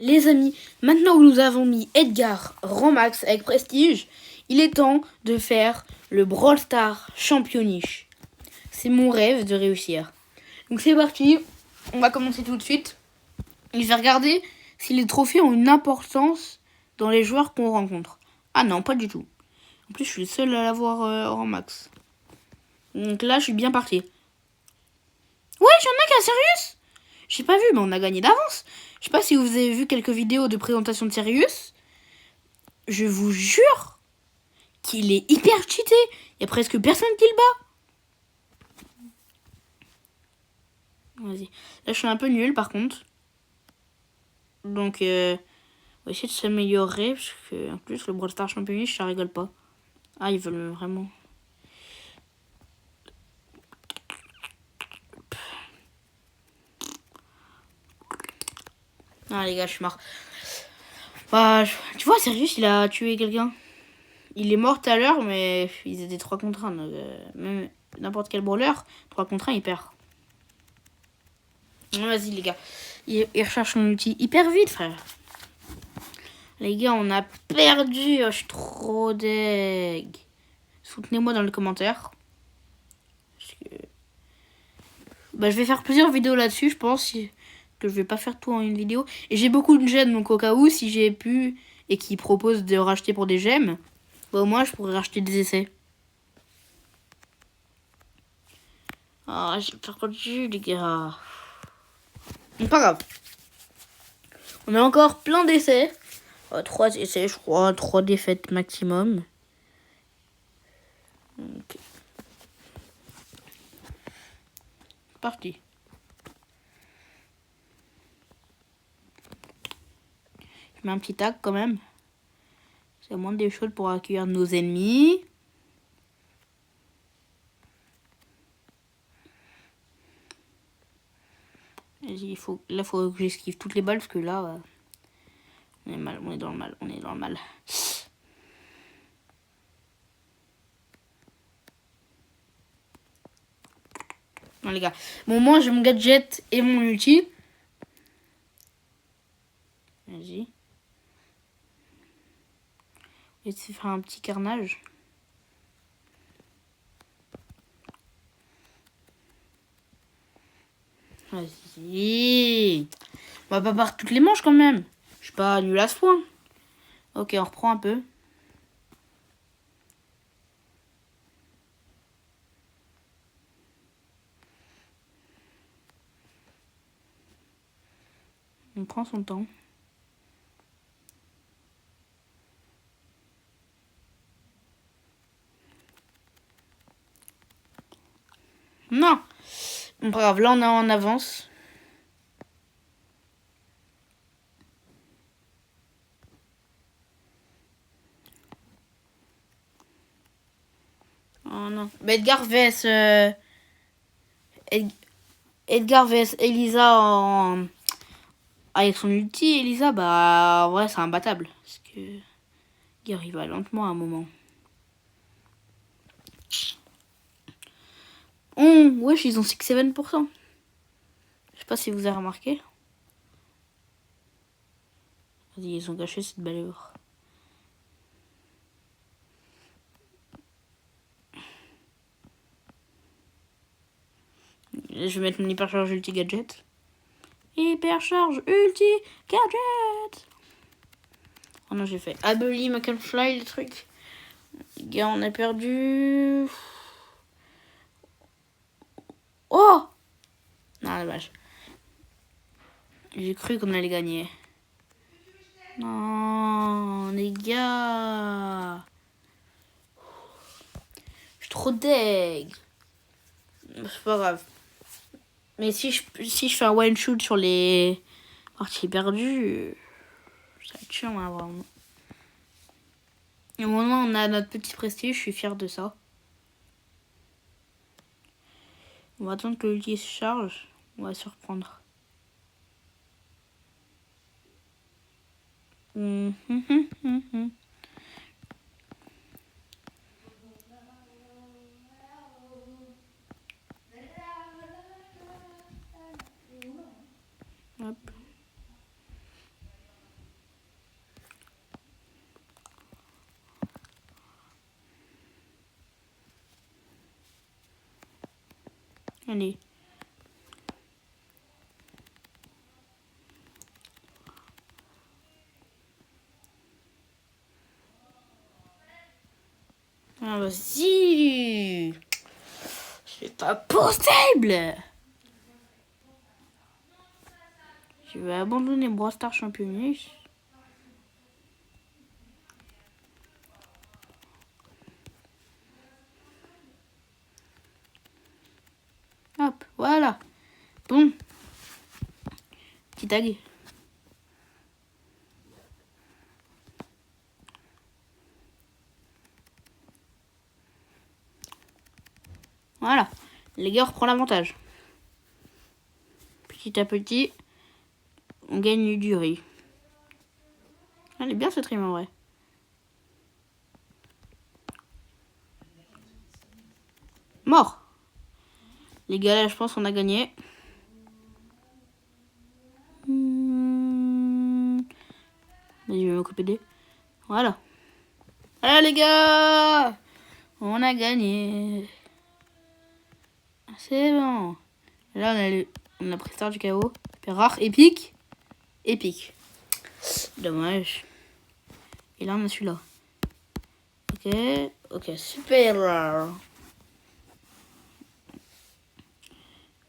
Les amis, maintenant que nous avons mis Edgar rang max avec prestige, il est temps de faire le Brawl Stars Championnish. C'est mon rêve de réussir. Donc c'est parti, on va commencer tout de suite. Je vais regarder si les trophées ont une importance dans les joueurs qu'on rencontre. Ah non, pas du tout. En plus, je suis le seul à l'avoir rang max. Donc là, je suis bien parti. Ouais, j'en ai qu'un Sirius. J'ai pas vu, mais on a gagné d'avance. Je sais pas si vous avez vu quelques vidéos de présentation de Sirius. Je vous jure qu'il est hyper cheaté. Il y a presque personne qui le bat. Vas-y. Là, je suis un peu nul par contre. Donc, on va essayer de s'améliorer. Parce que, en plus, le Brawl Stars Championnish, ça rigole pas. Ah, ils veulent vraiment. Ah, les gars, je suis marre. Bah, tu vois, Sirius, il a tué quelqu'un. Il est mort tout à l'heure, mais ils étaient 3 contre 1. Donc, même n'importe quel brawler, 3 contre 1, il perd. Vas-y, les gars. Il recherche son outil hyper vite, frère. Les gars, on a perdu. Oh, je suis trop deg. Soutenez-moi dans les commentaires. Bah, je vais faire plusieurs vidéos là-dessus, je pense. Que je vais pas faire tout en une vidéo. Et j'ai beaucoup de gemmes, donc au cas où, si j'ai pu et qu'ils proposent de racheter pour des gemmes, bah, au moins, je pourrais racheter des essais. Ah, j'ai perdu, les gars. Mais pas grave. On a encore plein d'essais. 3 essais, je crois. 3 défaites maximum. Ok. Parti. Je mets un petit tag quand même. C'est moins des choses pour accueillir nos ennemis. Vas-y, là, faut que j'esquive toutes les balles parce que là, on est dans le mal. Non, les gars. Bon, moi, j'ai mon gadget et mon ulti. Vas-y. Je vais essayer de faire un petit carnage. Vas-y. On va pas par toutes les manches quand même. Je suis pas nul à ce point. Ok, on reprend un peu. On prend son temps. Non. Bon, pas grave, là on est en avance. Oh non. Bah, Edgar vs Elisa avec son ulti. Elisa, bah ouais, c'est imbattable. Parce que Edgar il va lentement à un moment. Oh, wesh, ils ont 6-7%. Je sais pas si vous avez remarqué. Vas-y, ils ont gâché cette belle œuvre. Je vais mettre mon hypercharge ulti gadget. Hypercharge ulti gadget. Oh non, j'ai fait Abeli, McFly, le truc. Les gars, on a perdu. Oh! Non, dommage. J'ai cru qu'on allait gagner. Non, les gars. Je suis trop deg. C'est pas grave. Mais si je fais un one shoot sur les parties perdues, ça va être chiant, hein, vraiment. Et au moment où on a notre petit prestige, je suis fière de ça. On va attendre que l'ulti se charge. On va se reprendre. Hop. Allez. Ah, vas-y. C'est pas possible. Je vais abandonner Brawl Stars Championnish. Hop, voilà. Bon. Petit tag. Voilà. Les gars, on reprend l'avantage. Petit à petit, on gagne du riz. Elle est bien cette rime en vrai. Mort. Les gars, là, je pense qu'on a gagné. Vas-y, je vais m'occuper d'eux. Voilà. Voilà, les gars. On a gagné. C'est bon. Là, on a pris Star du chaos. Rare, épique. Épique. Dommage. Et là, on a celui-là. Ok. Ok, super rare.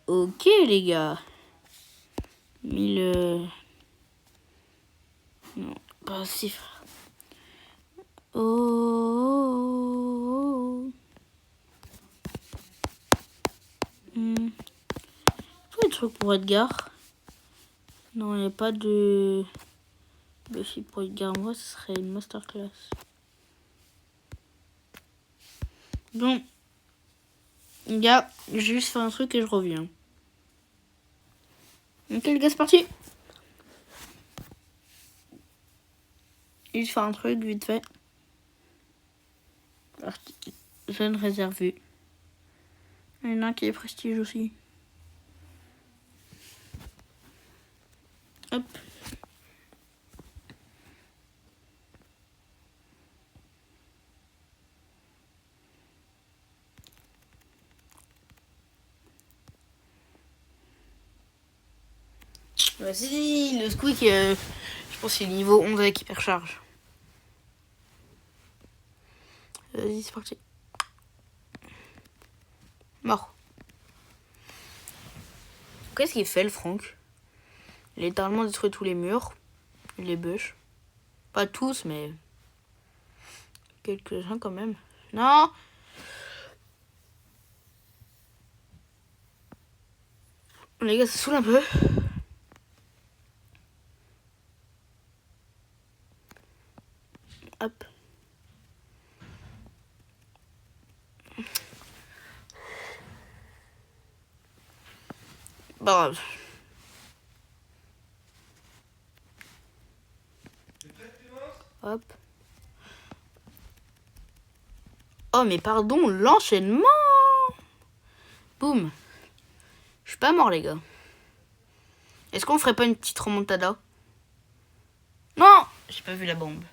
Ok, les gars. 1000... Non, pas chiffre. Oh. Des trucs pour Edgar. Non, il n'y a pas de Buffy pour Edgar. Moi, ce serait une masterclass. Bon. Les gars, je vais juste faire un truc et je reviens. Ok, les gars, c'est parti. Juste faire un truc vite fait. Zone réservée. Il y en a un qui est prestige aussi. Hop. Vas-y, le squeak, je pense qu'il est niveau 11 avec hypercharge. Vas-y, c'est parti. Mort. Qu'est-ce qu'il fait, le Franck? Il a littéralement détruit tous les murs. Les bûches. Pas tous, mais quelques-uns quand même. Non! Les gars, ça saoule un peu. Hop. Bah, hop. Oh, mais pardon, l'enchaînement! Boum. Je suis pas mort, les gars. Est-ce qu'on ferait pas une petite remontada? Non! J'ai pas vu la bombe.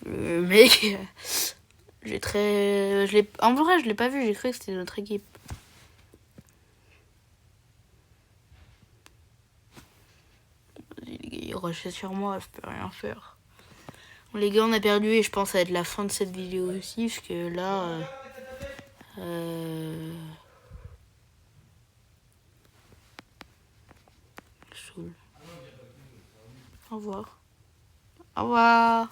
Le mec... En vrai, je l'ai pas vu, j'ai cru que c'était notre équipe. Vas-y, les gars, il rushait sur moi, je peux rien faire. Bon, les gars, on a perdu et je pense que ça va être la fin de cette vidéo aussi, parce que là... Saoul. Au revoir. Au revoir.